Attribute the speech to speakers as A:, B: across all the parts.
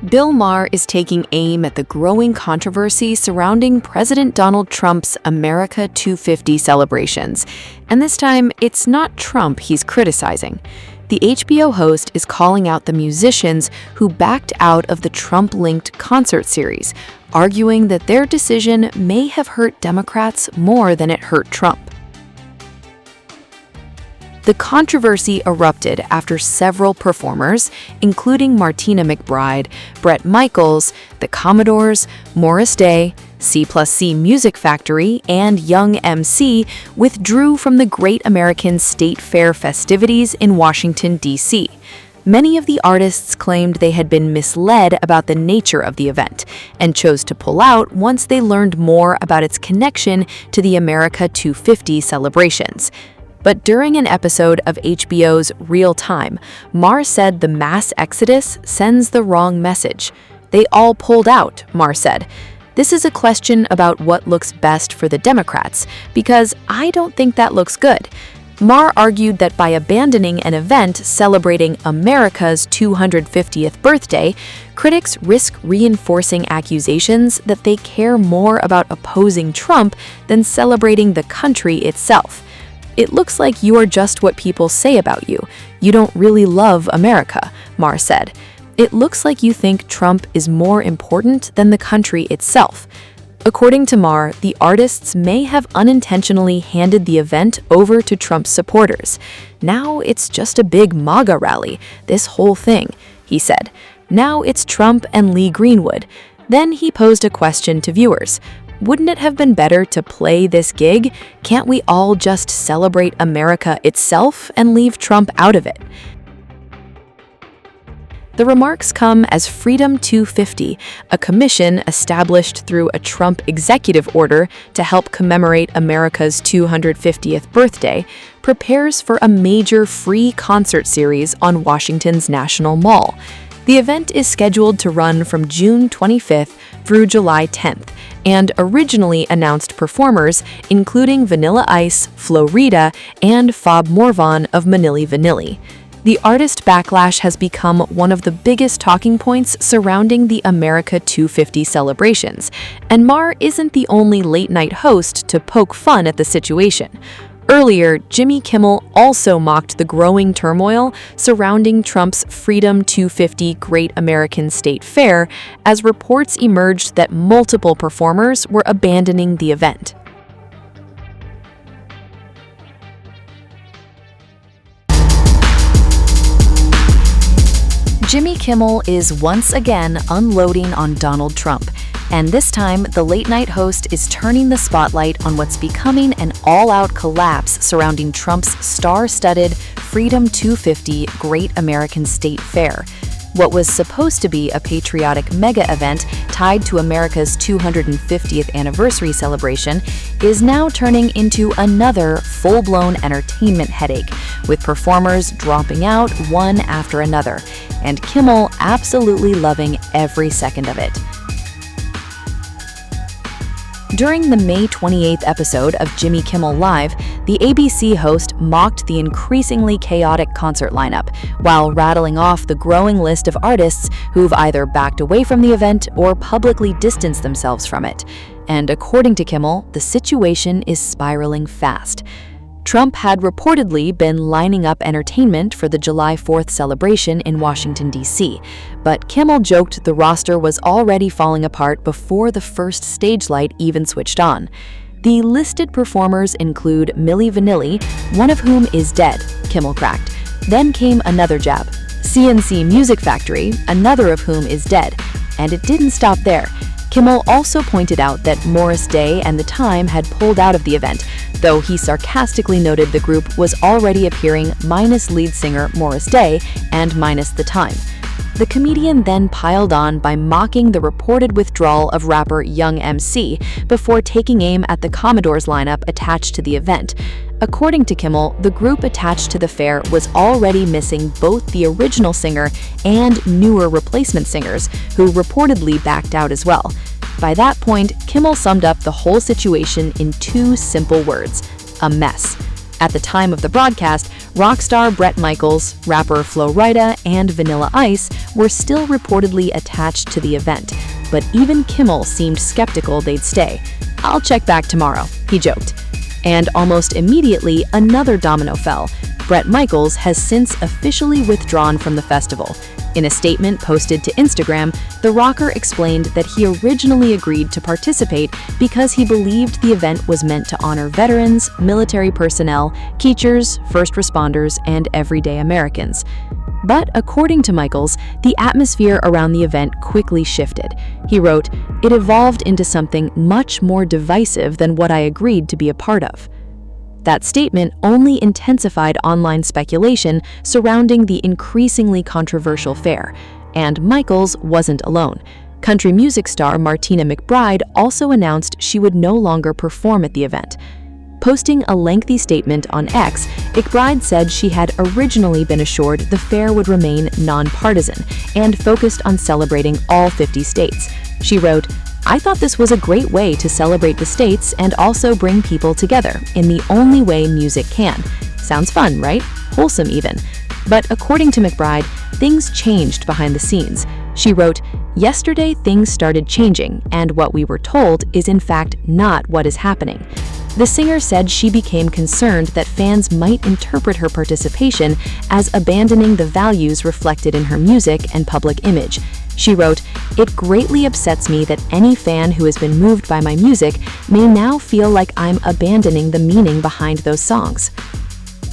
A: Bill Maher is taking aim at the growing controversy surrounding President Donald Trump's America 250 celebrations. And this time, it's not Trump he's criticizing. The HBO host is calling out the musicians who backed out of the Trump-linked concert series, arguing that their decision may have hurt Democrats more than it hurt Trump. The controversy erupted after several performers, including Martina McBride, Bret Michaels, the Commodores, Morris Day, C+C Music Factory, and Young MC, withdrew from the Great American State Fair festivities in Washington, D.C. Many of the artists claimed they had been misled about the nature of the event and chose to pull out once they learned more about its connection to the America 250 celebrations. But during an episode of HBO's Real Time, Maher said the mass exodus sends the wrong message. They all pulled out, Maher said. This is a question about what looks best for the Democrats, because I don't think that looks good. Maher argued that by abandoning an event celebrating America's 250th birthday, critics risk reinforcing accusations that they care more about opposing Trump than celebrating the country itself. It looks like you are just what people say about you. You don't really love America, Maher said. It looks like you think Trump is more important than the country itself. According to Maher, the artists may have unintentionally handed the event over to Trump's supporters. Now it's just a big MAGA rally, this whole thing, he said. Now it's Trump and Lee Greenwood. Then he posed a question to viewers. Wouldn't it have been better to play this gig? Can't we all just celebrate America itself and leave Trump out of it? The remarks come as Freedom 250, a commission established through a Trump executive order to help commemorate America's 250th birthday, prepares for a major free concert series on Washington's National Mall. The event is scheduled to run from June 25th through July 10th, and originally announced performers including Vanilla Ice, Flo Rida, and Fob Morvan of Manili Vanilli. The artist backlash has become one of the biggest talking points surrounding the America 250 celebrations, and Maher isn't the only late-night host to poke fun at the situation. Earlier, Jimmy Kimmel also mocked the growing turmoil surrounding Trump's Freedom 250 Great American State Fair as reports emerged that multiple performers were abandoning the event. Jimmy Kimmel is once again unloading on Donald Trump. And this time, the late-night host is turning the spotlight on what's becoming an all-out collapse surrounding Trump's star-studded Freedom 250 Great American State Fair. What was supposed to be a patriotic mega event tied to America's 250th anniversary celebration is now turning into another full-blown entertainment headache, with performers dropping out one after another, and Kimmel absolutely loving every second of it. During the May 28th episode of Jimmy Kimmel Live, the ABC host mocked the increasingly chaotic concert lineup, while rattling off the growing list of artists who've either backed away from the event or publicly distanced themselves from it. And according to Kimmel, the situation is spiraling fast. Trump had reportedly been lining up entertainment for the July 4th celebration in Washington, D.C., but Kimmel joked the roster was already falling apart before the first stage light even switched on. The listed performers include Milli Vanilli, one of whom is dead, Kimmel cracked. Then came another jab. CNC Music Factory, another of whom is dead. And it didn't stop there. Kimmel also pointed out that Morris Day and The Time had pulled out of the event, though he sarcastically noted the group was already appearing minus lead singer Morris Day and minus The Time. The comedian then piled on by mocking the reported withdrawal of rapper Young MC before taking aim at the Commodores lineup attached to the event. According to Kimmel, the group attached to the fair was already missing both the original singer and newer replacement singers, who reportedly backed out as well. By that point, Kimmel summed up the whole situation in two simple words: a mess. At the time of the broadcast, Rock star Bret Michaels, rapper Flo Rida, and Vanilla Ice were still reportedly attached to the event, but even Kimmel seemed skeptical they'd stay. "I'll check back tomorrow," he joked. And almost immediately, another domino fell. Bret Michaels has since officially withdrawn from the festival. In a statement posted to Instagram, the rocker explained that he originally agreed to participate because he believed the event was meant to honor veterans, military personnel, teachers, first responders, and everyday Americans. But according to Michaels, the atmosphere around the event quickly shifted. He wrote, "It evolved into something much more divisive than what I agreed to be a part of." That statement only intensified online speculation surrounding the increasingly controversial fair, and Michaels wasn't alone. Country music star Martina McBride also announced she would no longer perform at the event. Posting a lengthy statement on X, McBride said she had originally been assured the fair would remain nonpartisan and focused on celebrating all 50 states. She wrote, "I thought this was a great way to celebrate the states and also bring people together in the only way music can. Sounds fun, right? Wholesome even." But according to McBride, things changed behind the scenes. She wrote, "Yesterday things started changing, and what we were told is in fact not what is happening." The singer said she became concerned that fans might interpret her participation as abandoning the values reflected in her music and public image. She wrote, "It greatly upsets me that any fan who has been moved by my music may now feel like I'm abandoning the meaning behind those songs."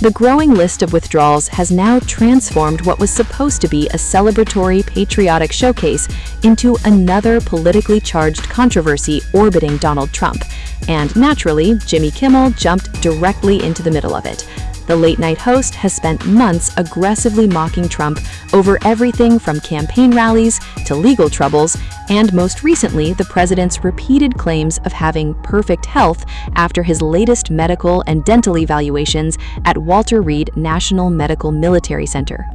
A: The growing list of withdrawals has now transformed what was supposed to be a celebratory, patriotic showcase into another politically charged controversy orbiting Donald Trump. And naturally, Jimmy Kimmel jumped directly into the middle of it. The late-night host has spent months aggressively mocking Trump over everything from campaign rallies to legal troubles, and most recently, the president's repeated claims of having perfect health after his latest medical and dental evaluations at Walter Reed National Medical Military Center.